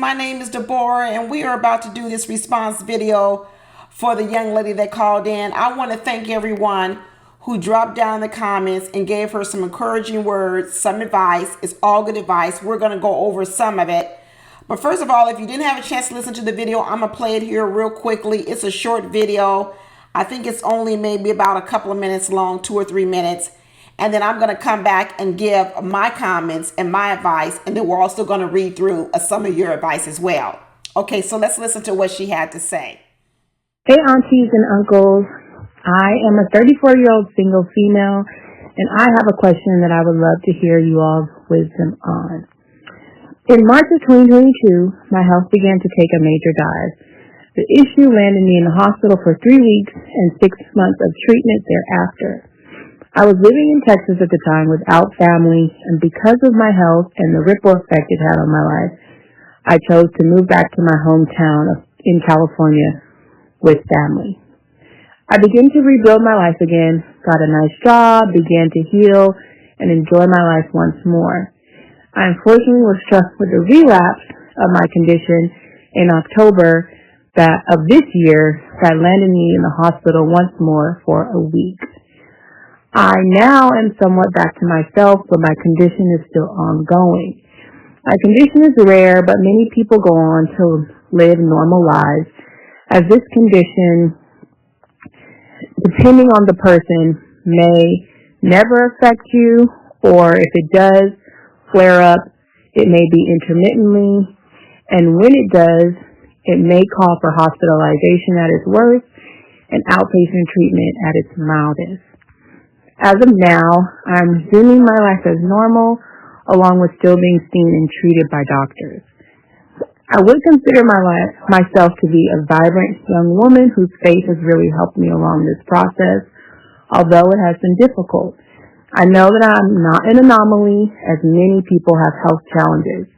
My name is Deborah, and we are about to do this response video for the young lady that called in. I want to thank everyone who dropped down in the comments and gave her some encouraging words, some advice. It's all good advice. We're going to go over some of it. But first of all, if you didn't have a chance to listen to the video, I'm going to play it here real quickly. It's a short video. I think it's only maybe about a couple of minutes long, 2 or 3 minutes. And then I'm going to come back and give my comments and my advice. And then we're also going to read through some of your advice as well. Okay, so let's listen to what she had to say. Hey, aunties and uncles. I am a 34-year-old single female, and I have a question that I would love to hear you all's wisdom on. In March of 2022, my health began to take a major dive. The issue landed me in the hospital for 3 weeks and 6 months of treatment thereafter. I was living in Texas at the time without family, and because of my health and the ripple effect it had on my life, I chose to move back to my hometown in California with family. I began to rebuild my life again, got a nice job, began to heal, and enjoy my life once more. I unfortunately was struck with a relapse of my condition in October of this year that landed me in the hospital once more for a week. I now am somewhat back to myself, but my condition is still ongoing. My condition is rare, but many people go on to live normal lives, as this condition, depending on the person, may never affect you, or if it does flare up, it may be intermittently, and when it does, it may call for hospitalization at its worst and outpatient treatment at its mildest. As of now, I'm resuming my life as normal, along with still being seen and treated by doctors. I would consider myself to be a vibrant young woman whose faith has really helped me along this process, although it has been difficult. I know that I'm not an anomaly, as many people have health challenges.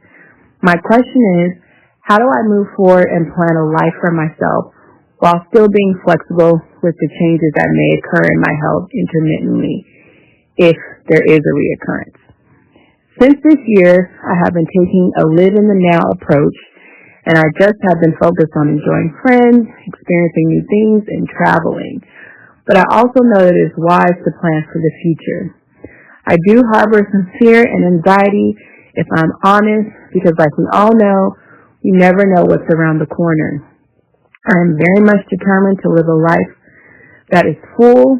My question is, how do I move forward and plan a life for myself while still being flexible with the changes that may occur in my health intermittently, if there is a reoccurrence? Since this year, I have been taking a live-in-the-now approach, and I just have been focused on enjoying friends, experiencing new things, and traveling. But I also know that it is wise to plan for the future. I do harbor some fear and anxiety, if I'm honest, because like we all know, we never know what's around the corner. I am very much determined to live a life that is full,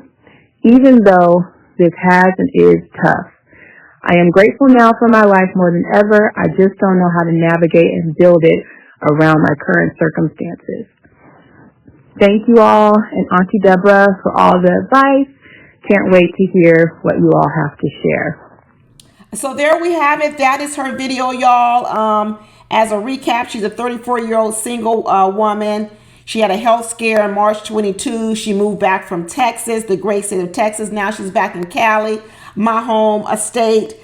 even though this has and is tough. I am grateful now for my life more than ever. I just don't know how to navigate and build it around my current circumstances. Thank you all and Auntie Deborah for all the advice. Can't wait to hear what you all have to share. So there we have it. That is her video, y'all. As a recap, she's a 34-year-old single woman. She had a health scare in March 22. She moved back from Texas, the great state of Texas. Now she's back in Cali, my home state.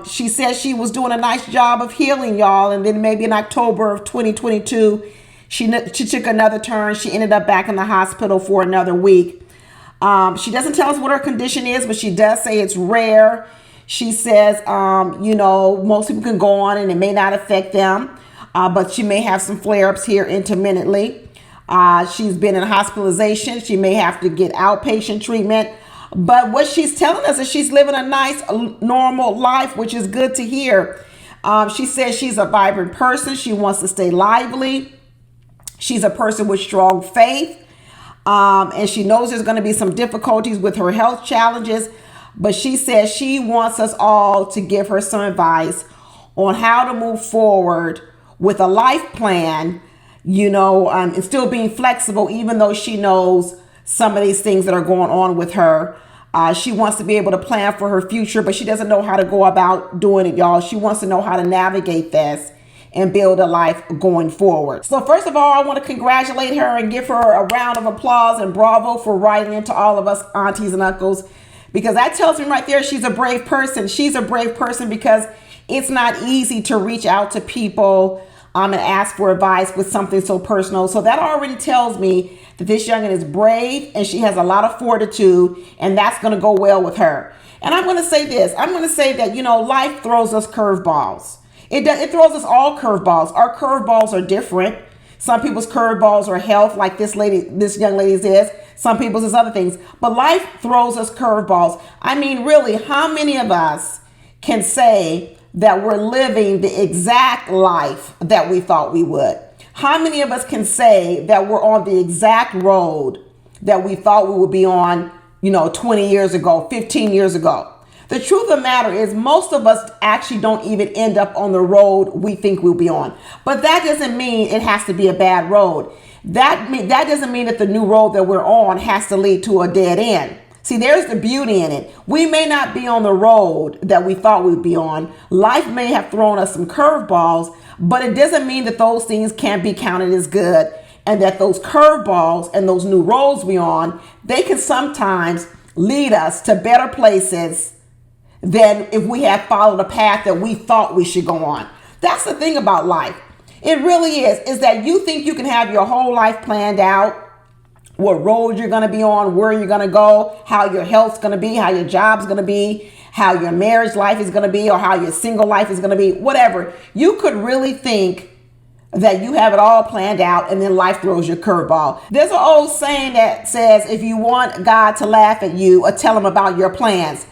She said she was doing a nice job of healing, y'all. And then maybe in October of 2022, she took another turn. She ended up back in the hospital for another week. She doesn't tell us what her condition is, but she does say it's rare. She says, most people can go on and it may not affect them. But she may have some flare-ups here intermittently. She's been in hospitalization. She may have to get outpatient treatment. But what she's telling us is she's living a nice, normal life, which is good to hear. She says she's a vibrant person. She wants to stay lively. She's a person with strong faith. And she knows there's going to be some difficulties with her health challenges. But she says she wants us all to give her some advice on how to move forward with a life plan, and still being flexible, even though she knows some of these things that are going on with her. She wants to be able to plan for her future, but she doesn't know how to go about doing it, y'all. She wants to know how to navigate this and build a life going forward. So first of all, I want to congratulate her and give her a round of applause and bravo for writing into all of us aunties and uncles, because that tells me right there she's a brave person. She's a brave person because it's not easy to reach out to people and ask for advice with something so personal. So that already tells me that this youngin is brave and she has a lot of fortitude, and that's going to go well with her. And I'm going to say this. I'm going to say that, life throws us curveballs. It throws us all curveballs. Our curveballs are different. Some people's curveballs are health, like this young lady's is. Some people's is other things. But life throws us curveballs. I mean, really, how many of us can say that we're living the exact life that we thought we would? How many of us can say that we're on the exact road that we thought we would be on, 20 years ago, 15 years ago? The truth of the matter is most of us actually don't even end up on the road we think we'll be on. But that doesn't mean it has to be a bad road. That doesn't mean that the new road that we're on has to lead to a dead end. See, there's the beauty in it. We may not be on the road that we thought we'd be on. Life may have thrown us some curveballs, but it doesn't mean that those things can't be counted as good, and that those curveballs and those new roads we're on, they can sometimes lead us to better places than if we had followed a path that we thought we should go on. That's the thing about life. It really is that you think you can have your whole life planned out, what road you're going to be on, where you're going to go, how your health's going to be, how your job's going to be, how your marriage life is going to be, or how your single life is going to be, whatever. You could really think that you have it all planned out, and then life throws you a curveball. There's an old saying that says, if you want God to laugh at you, or tell him about your plans.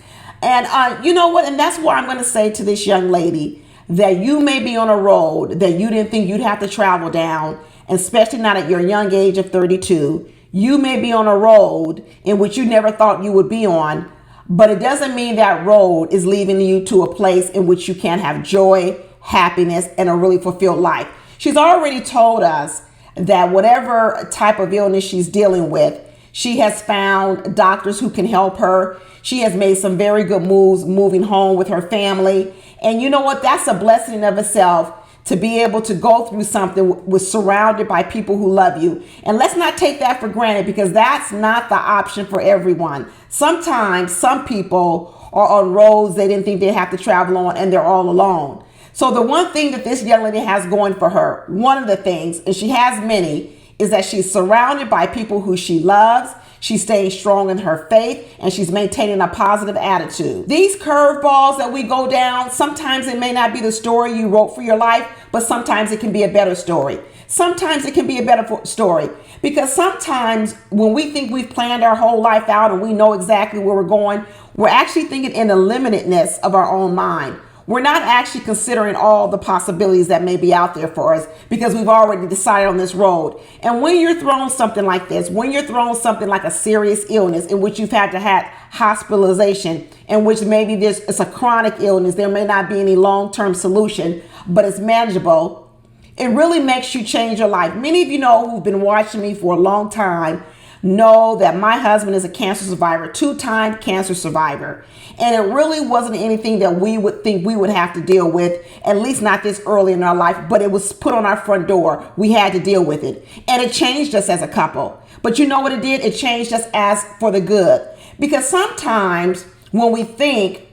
And you know what? And that's why I'm going to say to this young lady that you may be on a road that you didn't think you'd have to travel down, and especially not at your young age of 32. You may be on a road in which you never thought you would be on, but it doesn't mean that road is leading you to a place in which you can have joy, happiness, and a really fulfilled life. She's already told us that whatever type of illness she's dealing with, she has found doctors who can help her. She has made some very good moves moving home with her family. And you know what? That's a blessing in of itself, to be able to go through something with surrounded by people who love you. And let's not take that for granted, because that's not the option for everyone. Sometimes some people are on roads they didn't think they'd have to travel on, and they're all alone. So the one thing that this young lady has going for her, one of the things, and she has many, is that she's surrounded by people who she loves. She's staying strong in her faith, and she's maintaining a positive attitude. These curveballs that we go down, sometimes it may not be the story you wrote for your life, but sometimes it can be a better story. Sometimes it can be a better story, because sometimes when we think we've planned our whole life out and we know exactly where we're going, we're actually thinking in the limitedness of our own mind. We're not actually considering all the possibilities that may be out there for us, because we've already decided on this road. And when you're thrown something like this, when you're thrown something like a serious illness in which you've had to have hospitalization, in which maybe it's a chronic illness, there may not be any long-term solution, but it's manageable, it really makes you change your life. Many of you know who've been watching me for a long time know that my husband is a cancer survivor, 2-time cancer survivor. And it really wasn't anything that we would think we would have to deal with, at least not this early in our life, but it was put on our front door. We had to deal with it. And it changed us as a couple. But you know what it did? It changed us as for the good. Because sometimes when we think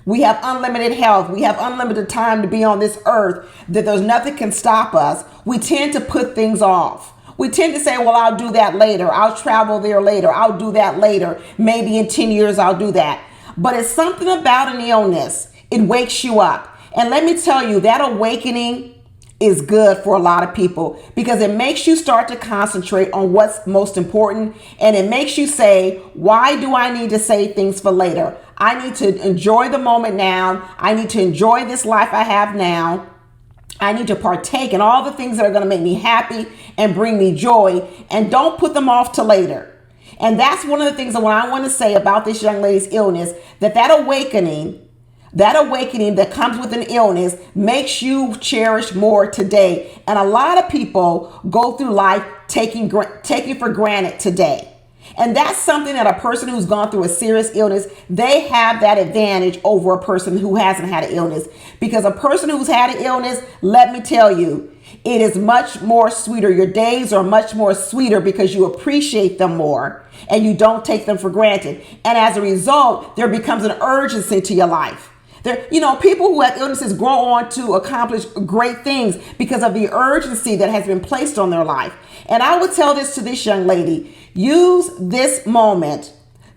we have unlimited health, we have unlimited time to be on this earth, that there's nothing can stop us, we tend to put things off. We tend to say, well, I'll do that later. I'll travel there later. I'll do that later. Maybe in 10 years, I'll do that. But it's something about an illness. It wakes you up. And let me tell you, that awakening is good for a lot of people, because it makes you start to concentrate on what's most important. And it makes you say, why do I need to save things for later? I need to enjoy the moment now. I need to enjoy this life I have now. I need to partake in all the things that are going to make me happy and bring me joy, and don't put them off to later. And that's one of the things that what I want to say about this young lady's illness, that awakening that comes with an illness makes you cherish more today. And a lot of people go through life taking for granted today. And that's something that a person who's gone through a serious illness, they have that advantage over a person who hasn't had an illness. Because a person who's had an illness, let me tell you, it is much more sweeter. Your days are much more sweeter because you appreciate them more and you don't take them for granted. And as a result, there becomes an urgency to your life. People who have illnesses grow on to accomplish great things because of the urgency that has been placed on their life. And I would tell this to this young lady: use this moment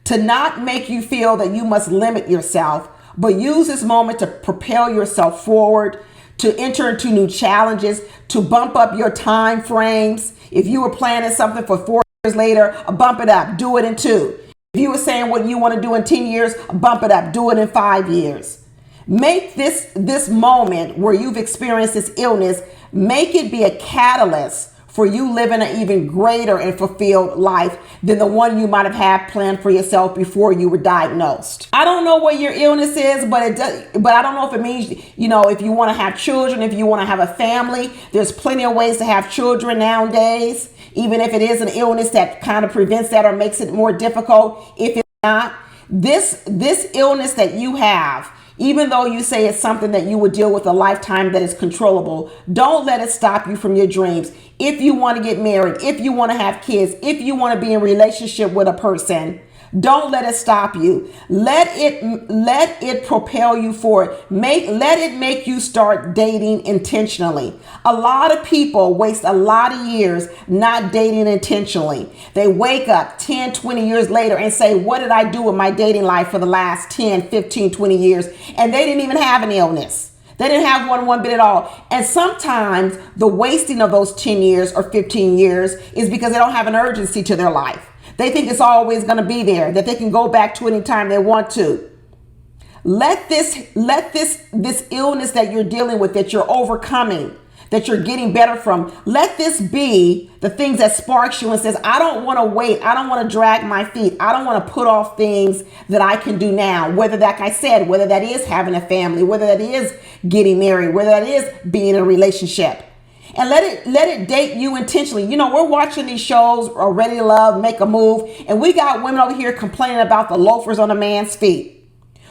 to not make you feel that you must limit yourself, but use this moment to propel yourself forward, to enter into new challenges, to bump up your time frames. If you were planning something for 4 years later, bump it up, do it in 2. If you were saying what you want to do in 10 years, bump it up, do it in 5 years. Make this moment where you've experienced this illness, make it be a catalyst for you living an even greater and fulfilled life than the one you might have had planned for yourself before you were diagnosed. I don't know what your illness is, but I don't know if it means, if you want to have children, if you want to have a family. There's plenty of ways to have children nowadays, even if it is an illness that kind of prevents that or makes it more difficult. If it's not, this illness that you have, even though you say it's something that you would deal with a lifetime that is controllable, don't let it stop you from your dreams. If you want to get married, if you want to have kids, if you want to be in a relationship with a person, don't let it stop you. Let it propel you forward. Let it make you start dating intentionally. A lot of people waste a lot of years not dating intentionally. They wake up 10, 20 years later and say, what did I do with my dating life for the last 10, 15, 20 years? And they didn't even have an illness. They didn't have one bit at all. And sometimes the wasting of those 10 years or 15 years is because they don't have an urgency to their life. They think it's always going to be there, that they can go back to any time they want to. Let this illness that you're dealing with, that you're overcoming, that you're getting better from, let this be the things that sparks you and says, I don't want to wait. I don't want to drag my feet. I don't want to put off things that I can do now. Whether that, like I said, whether that is having a family, whether that is getting married, whether that is being in a relationship. And let it date you intentionally. We're watching these shows, Ready to Love, Make a Move, and we got women over here complaining about the loafers on a man's feet.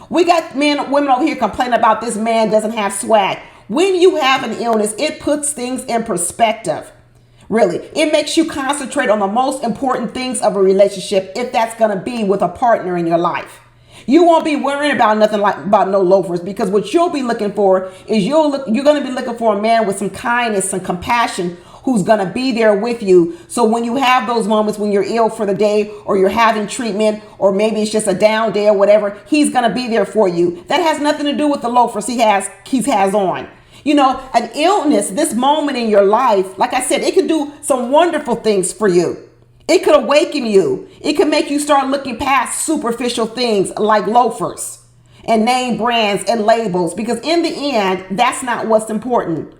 We got women over here complaining about this man doesn't have swag. When you have an illness, it puts things in perspective. Really, it makes you concentrate on the most important things of a relationship, if that's going to be with a partner in your life. You won't be worrying about about no loafers, because what you'll be looking for is you're going to be looking for a man with some kindness, some compassion, who's going to be there with you. So when you have those moments when you're ill for the day, or you're having treatment, or maybe it's just a down day or whatever, he's going to be there for you. That has nothing to do with the loafers he has on. An illness, this moment in your life, like I said, it can do some wonderful things for you. It could awaken you. It could make you start looking past superficial things like loafers and name brands and labels, because in the end, that's not what's important.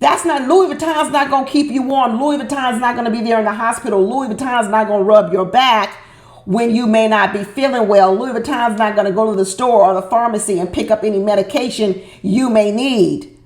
Louis Vuitton's not going to keep you warm. Louis Vuitton's not going to be there in the hospital. Louis Vuitton's not going to rub your back when you may not be feeling well. Louis Vuitton's not going to go to the store or the pharmacy and pick up any medication you may need.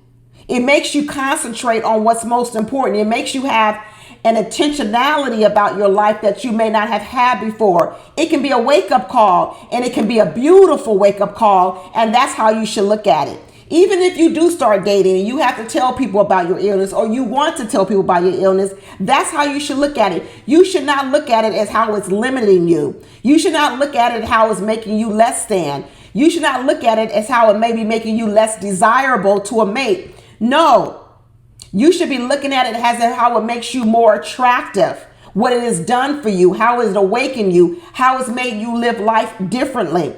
It makes you concentrate on what's most important. It makes you have an intentionality about your life that you may not have had before. It can be a wake-up call, and it can be a beautiful wake-up call, and that's how you should look at it. Even if you do start dating and you have to tell people about your illness, or you want to tell people about your illness, that's how you should look at it. You should not look at it as how it's limiting you. You should not look at it how it's making you less than. You should not look at it as how it may be making you less desirable to a mate. No. You should be looking at it as how it makes you more attractive, what it has done for you, how it's awakened you, how it's made you live life differently,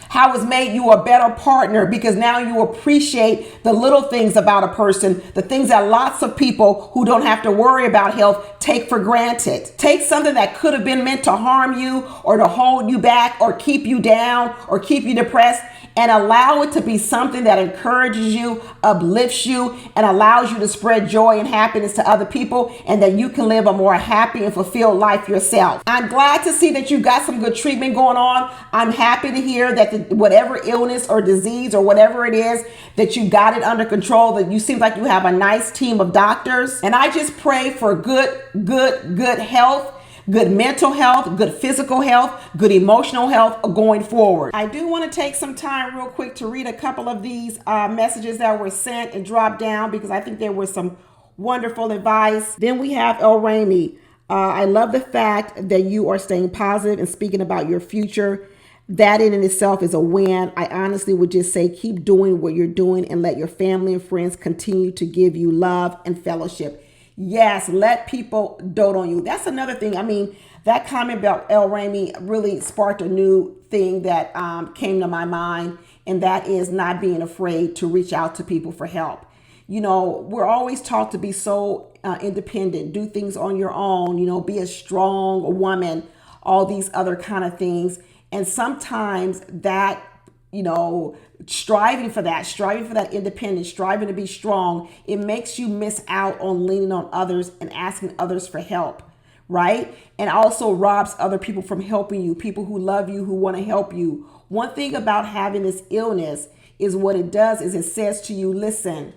how it's made you a better partner, because now you appreciate the little things about a person, the things that lots of people who don't have to worry about health take for granted. Take something that could have been meant to harm you or to hold you back or keep you down or keep you depressed, and allow it to be something that encourages you, uplifts you, and allows you to spread joy and happiness to other people, and that you can live a more happy and fulfilled life yourself. I'm glad to see that you got some good treatment going on. I'm happy to hear that whatever illness or disease or whatever it is, that you got it under control, that you seem like you have a nice team of doctors. And I just pray for good health, good mental health, good physical health, good emotional health going forward. I do want to take some time real quick to read a couple of these messages that were sent and dropped down, because I think there was some wonderful advice. Then we have El Rami. I love the fact that you are staying positive and speaking about your future. That in itself is a win. I honestly would just say keep doing what you're doing and let your family and friends continue to give you love and fellowship. Yes, let people dote on you. That's another thing. I mean, that comment about El Rami really sparked a new thing that came to my mind. and that is not being afraid to reach out to people for help. You know, we're always taught to be so independent, do things on your own, you know, be a strong woman, all these other kind of things. And sometimes that, you know, striving for that independence, striving to be strong, it makes you miss out on leaning on others and asking others for help, right? And also robs other people from helping you, people who love you, who want to help you. One thing about having this illness is what it does is it says to you, listen,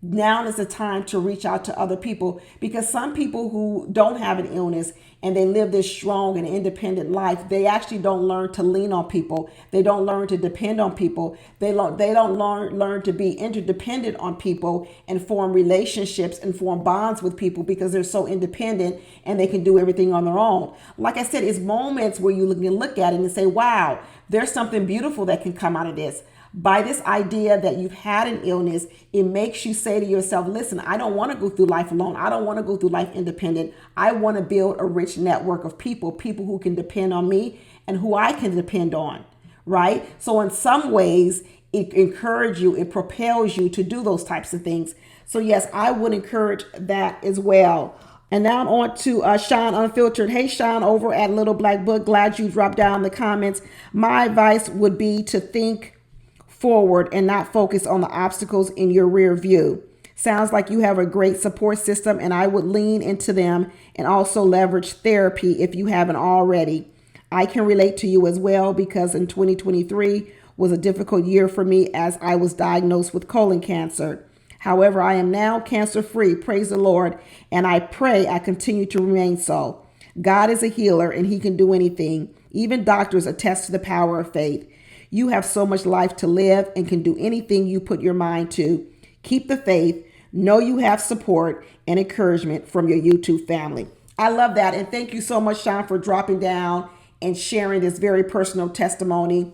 now is the time to reach out to other people, because some people who don't have an illness and they live this strong and independent life, they actually don't learn to lean on people. They don't learn to depend on people. They don't learn to be interdependent on people and form relationships and form bonds with people, because they're so independent and they can do everything on their own. Like I said, it's moments where you can look at it and say, wow, there's something beautiful that can come out of this. By this idea that you've had an illness, it makes you say to yourself, listen, I don't want to go through life alone. I don't want to go through life independent. I want to build a rich network of people who can depend on me and who I can depend on, right? So in some ways, it encourages you, it propels you to do those types of things. So yes, I would encourage that as well. And now on to Sean Unfiltered. Hey, Sean, over at Little Black Book. Glad you dropped down in the comments. My advice would be to think forward and not focus on the obstacles in your rear view. Sounds like you have a great support system, and I would lean into them and also leverage therapy if you haven't already. I can relate to you as well, because in 2023 was a difficult year for me as I was diagnosed with colon cancer. However, I am now cancer free, praise the Lord, and I pray I continue to remain so. God is a healer and he can do anything. Even doctors attest to the power of faith. You have so much life to live and can do anything you put your mind to. Keep the faith. Know you have support and encouragement from your YouTube family. I love that. And thank you so much, Sean, for dropping down and sharing this very personal testimony.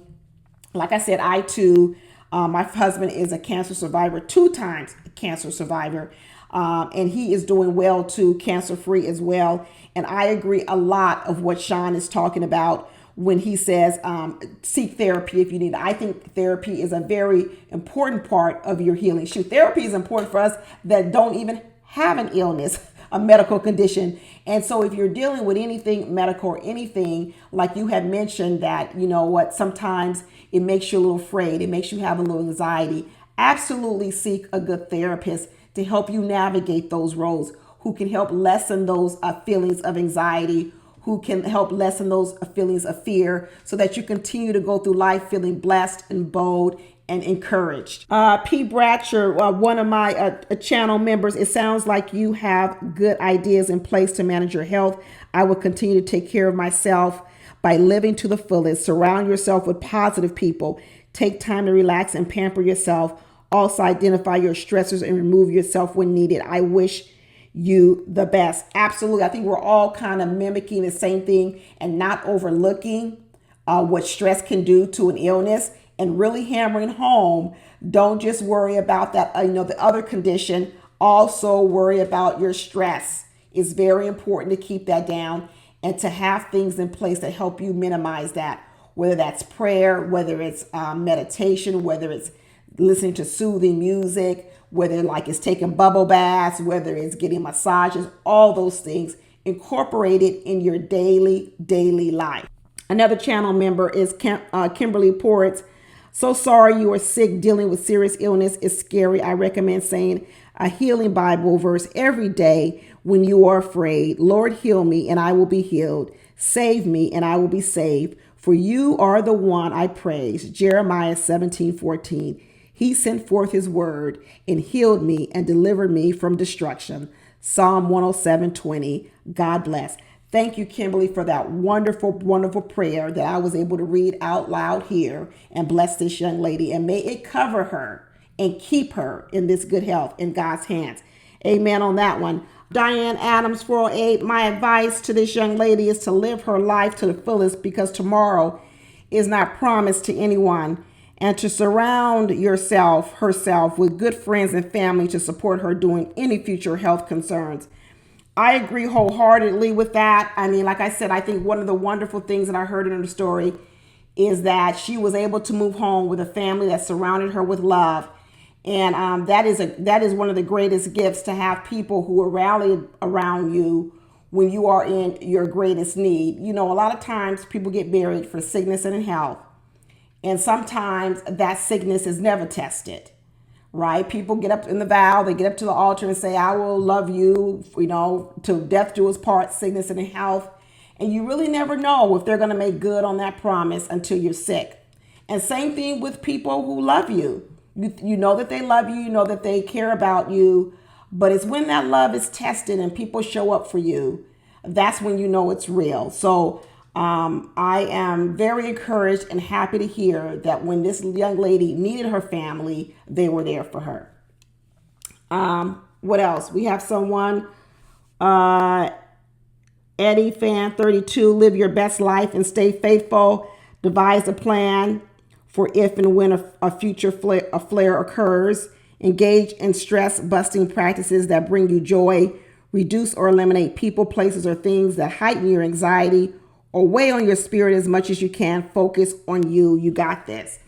Like I said, I too, my husband is a cancer survivor, 2 times cancer survivor. And he is doing well too, cancer free as well. And I agree a lot of what Sean is talking about when he says seek therapy if you need it. I think therapy is a very important part of your healing. Therapy is important for us that don't even have an illness, a medical condition. And so if you're dealing with anything medical or anything, like you had mentioned that, you know what, sometimes it makes you a little afraid, it makes you have a little anxiety, absolutely seek a good therapist to help you navigate those roads, who can help lessen those feelings of anxiety, who can help lessen those feelings of fear, so that you continue to go through life feeling blessed and bold and encouraged. P. Bratcher, one of my channel members, it sounds like you have good ideas in place to manage your health. I will continue to take care of myself by living to the fullest. Surround yourself with positive people. Take time to relax and pamper yourself. Also identify your stressors and remove yourself when needed. I wish you the best. Absolutely. I think we're all kind of mimicking the same thing and not overlooking what stress can do to an illness, and really hammering home. Don't just worry about that, the other condition. Also worry about your stress. It's very important to keep that down and to have things in place that help you minimize that, whether that's prayer, whether it's meditation, whether it's listening to soothing music, whether like it's taking bubble baths, whether it's getting massages, all those things, incorporate it in your daily life. Another channel member is Kimberly Portz. So sorry you are sick. Dealing with serious illness is scary. I recommend saying a healing Bible verse every day when you are afraid. Lord, heal me and I will be healed. Save me and I will be saved. For you are the one I praise. Jeremiah 17:14. He sent forth his word and healed me and delivered me from destruction. Psalm 107:20. God bless. Thank you, Kimberly, for that wonderful, wonderful prayer that I was able to read out loud here, and bless this young lady, and may it cover her and keep her in this good health in God's hands. Amen on that one. Diane Adams, 408. My advice to this young lady is to live her life to the fullest, because tomorrow is not promised to anyone, and to surround herself with good friends and family to support her during any future health concerns. I agree wholeheartedly with that. I mean, like I said, I think one of the wonderful things that I heard in her story is that she was able to move home with a family that surrounded her with love. And that is one of the greatest gifts, to have people who are rallied around you when you are in your greatest need. You know, a lot of times people get buried for sickness and in health. And sometimes that sickness is never tested, right? People get up in the vow, they get up to the altar and say, I will love you, you know, till death do us part, sickness and in health. And you really never know if they're going to make good on that promise until you're sick. And same thing with people who love you. You know that they love you, you know that they care about you, but it's when that love is tested and people show up for you, that's when you know it's real. So I am very encouraged and happy to hear that when this young lady needed her family, they were there for her. What else? We have someone, Eddie Fan 32, live your best life and stay faithful. Devise a plan for if and when a future flare occurs. Engage in stress busting practices that bring you joy. Reduce or eliminate people, places, or things that heighten your anxiety or weigh on your spirit as much as you can. Focus on you. You got this.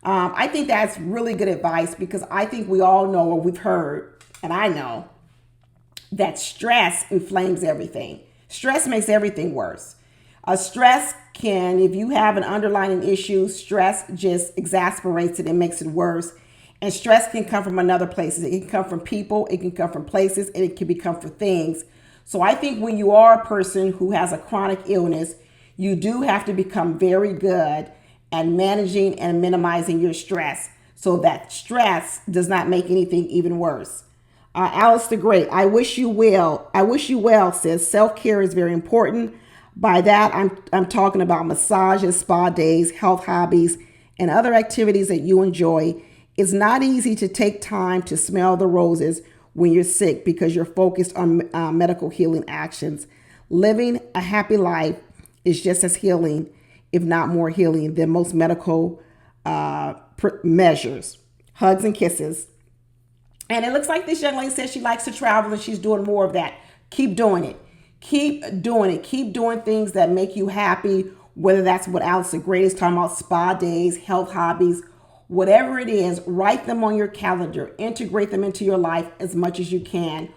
I think that's really good advice, because I think we all know, or we've heard, and I know, that stress inflames everything. Stress makes everything worse. Stress can, if you have an underlying issue, stress just exasperates it and makes it worse. And stress can come from another places. It can come from people, it can come from places, and it can come from things. So I think when you are a person who has a chronic illness, you do have to become very good at managing and minimizing your stress, so that stress does not make anything even worse. Alice the Great, I wish you well. I wish you well, says self-care is very important. By that, I'm talking about massages, spa days, health hobbies, and other activities that you enjoy. It's not easy to take time to smell the roses when you're sick, because you're focused on medical healing actions. Living a happy life is just as healing, if not more healing, than most medical measures. Hugs and kisses. And it looks like this young lady says she likes to travel and she's doing more of that. Keep doing it. Keep doing it. Keep doing things that make you happy, whether that's what Alice the Great is talking about, spa days, health hobbies, whatever it is, write them on your calendar, integrate them into your life as much as you can.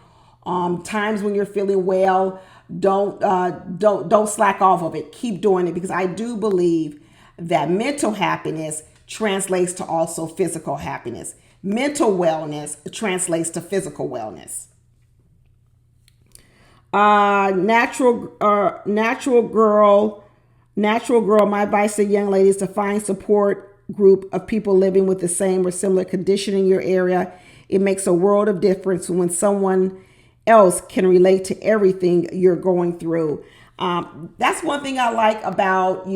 Times when you're feeling well, don't slack off of it. Keep doing it, because I do believe that mental happiness translates to also physical happiness. Mental wellness translates to physical wellness. Natural girl. My advice to young ladies: to find support group of people living with the same or similar condition in your area. It makes a world of difference when someone else can relate to everything you're going through. That's one thing I like about,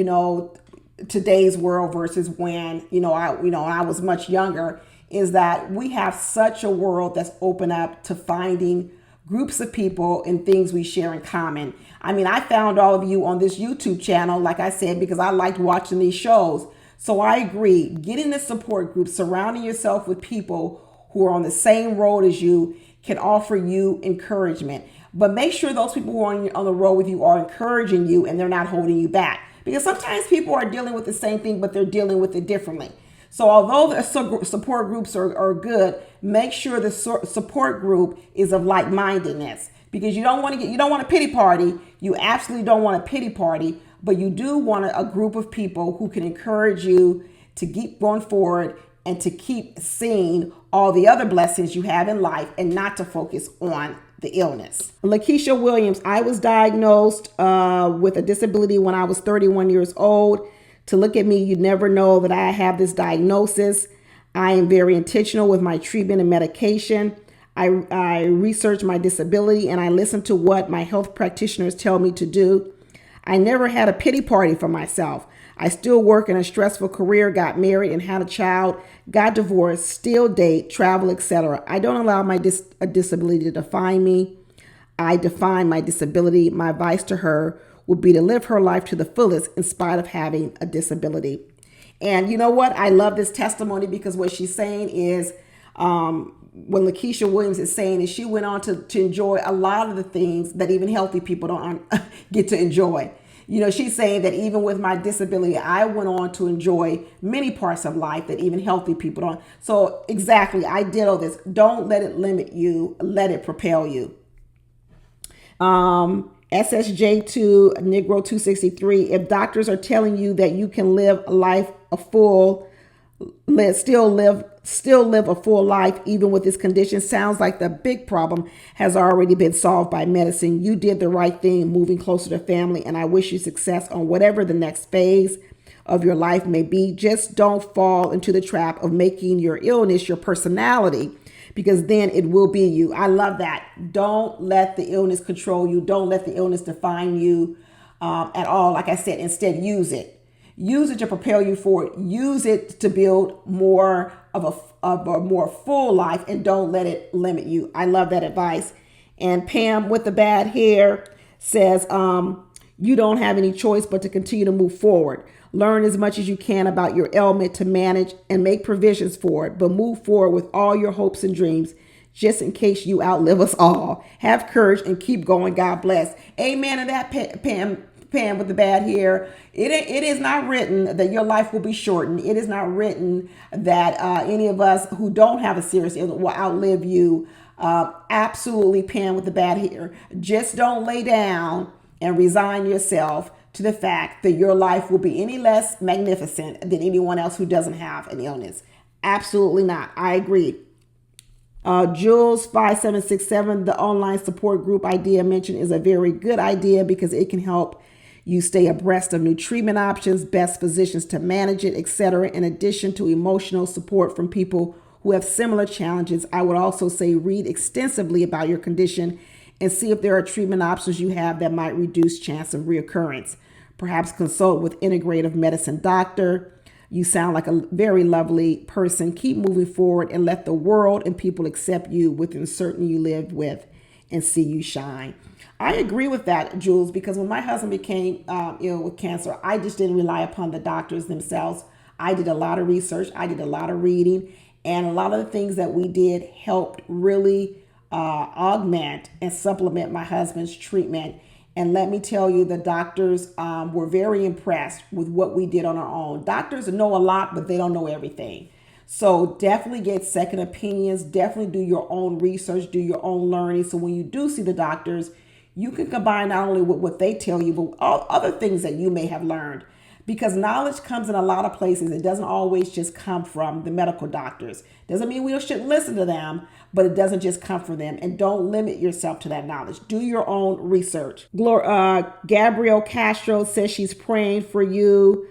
today's world versus when, I was much younger, is that we have such a world that's open up to finding groups of people and things we share in common. I mean, I found all of you on this YouTube channel, like I said, because I liked watching these shows. So I agree, getting a support group, surrounding yourself with people who are on the same road as you can offer you encouragement. But make sure those people who are on the road with you are encouraging you and they're not holding you back. Because sometimes people are dealing with the same thing, but they're dealing with it differently. So although the support groups are good, make sure the support group is of like-mindedness, because you don't want a pity party. You absolutely don't want a pity party, but you do want a group of people who can encourage you to keep going forward and to keep seeing all the other blessings you have in life and not to focus on the illness. Lisha Williams, I was diagnosed with a disability when I was 31 years old. To look at me, you never know that I have this diagnosis. I am very intentional with my treatment and medication. I research my disability and I listen to what my health practitioners tell me to do. I never had a pity party for myself. I still work in a stressful career, got married and had a child, got divorced, still date, travel, etc. I don't allow my disability to define me. I define my disability. My advice to her would be to live her life to the fullest in spite of having a disability. And you know what? I love this testimony, because what she's saying is, what Lisha Williams is saying is she went on to enjoy a lot of the things that even healthy people don't get to enjoy. She's saying that even with my disability, I went on to enjoy many parts of life that even healthy people don't. So exactly, I did all this. Don't let it limit you. Let it propel you. SSJ2 Negro 263. If doctors are telling you that you can live life a full, still live a full life even with this condition, sounds like the big problem has already been solved by medicine. You did the right thing moving closer to family, and I wish you success on whatever the next phase of your life may be. Just don't fall into the trap of making your illness your personality, because then it will be you. I love that. Don't let the illness control you. Don't let the illness define you at all. Like I said, instead, use it. Use it to propel you forward. Use it to build more of a more full life, and don't let it limit you. I love that advice. And Pam with the bad hair says, you don't have any choice but to continue to move forward. Learn as much as you can about your ailment to manage and make provisions for it, but move forward with all your hopes and dreams, just in case you outlive us all. Have courage and keep going. God bless. Amen to that, Pam with the bad hair. It is not written that your life will be shortened. It is not written that any of us who don't have a serious illness will outlive you. Absolutely, Pam with the bad hair. Just don't lay down and resign yourself to the fact that your life will be any less magnificent than anyone else who doesn't have an illness. Absolutely not. I agree. Jules 5767, the online support group idea mentioned is a very good idea because it can help you stay abreast of new treatment options, best physicians to manage it, etc. In addition to emotional support from people who have similar challenges, I would also say read extensively about your condition and see if there are treatment options you have that might reduce chance of reoccurrence. Perhaps consult with integrative medicine doctor. You sound like a very lovely person. Keep moving forward and let the world and people accept you within certain you live with and see you shine. I agree with that, Jules, because when my husband became ill with cancer, I just didn't rely upon the doctors themselves. I did a lot of research. I did a lot of reading, and a lot of the things that we did helped really augment and supplement my husband's treatment. And let me tell you, the doctors were very impressed with what we did on our own. Doctors know a lot, but they don't know everything. So definitely get second opinions. Definitely do your own research, do your own learning. So when you do see the doctors, you can combine not only with what they tell you, but all other things that you may have learned. Because knowledge comes in a lot of places. It doesn't always just come from the medical doctors. Doesn't mean we shouldn't listen to them, but it doesn't just come from them. And don't limit yourself to that knowledge. Do your own research. Gabrielle Castro says she's praying for you.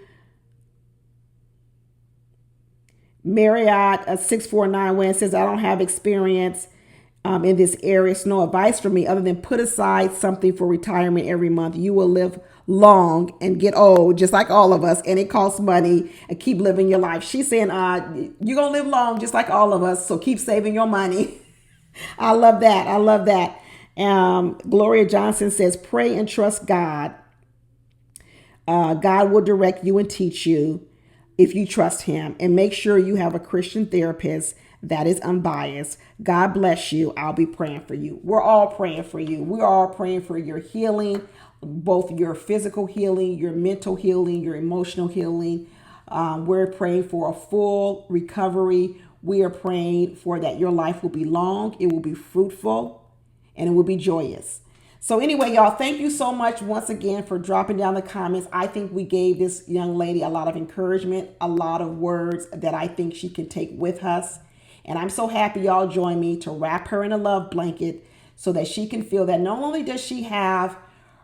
Marriott 6491 says, I don't have experience in this area. So no advice for me other than put aside something for retirement every month. You will live long and get old, just like all of us, and it costs money, and keep living your life. She's saying, you're going to live long just like all of us, so keep saving your money. I love that. I love that. Gloria Johnson says, pray and trust God. God will direct you and teach you if you trust him, and make sure you have a Christian therapist that is unbiased. God bless you. I'll be praying for you. We're all praying for you. We're all praying for your healing, both your physical healing, your mental healing, your emotional healing. We're praying for a full recovery. We are praying for that your life will be long, it will be fruitful, and it will be joyous. So anyway, y'all, thank you so much once again for dropping down the comments. I think we gave this young lady a lot of encouragement, a lot of words that I think she can take with us. And I'm so happy y'all joined me to wrap her in a love blanket so that she can feel that not only does she have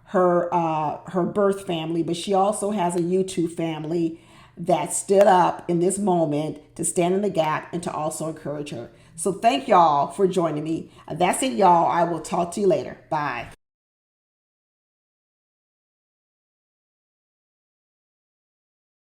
her birth family, but she also has a YouTube family that stood up in this moment to stand in the gap and to also encourage her. So thank y'all for joining me. That's it, y'all. I will talk to you later. Bye.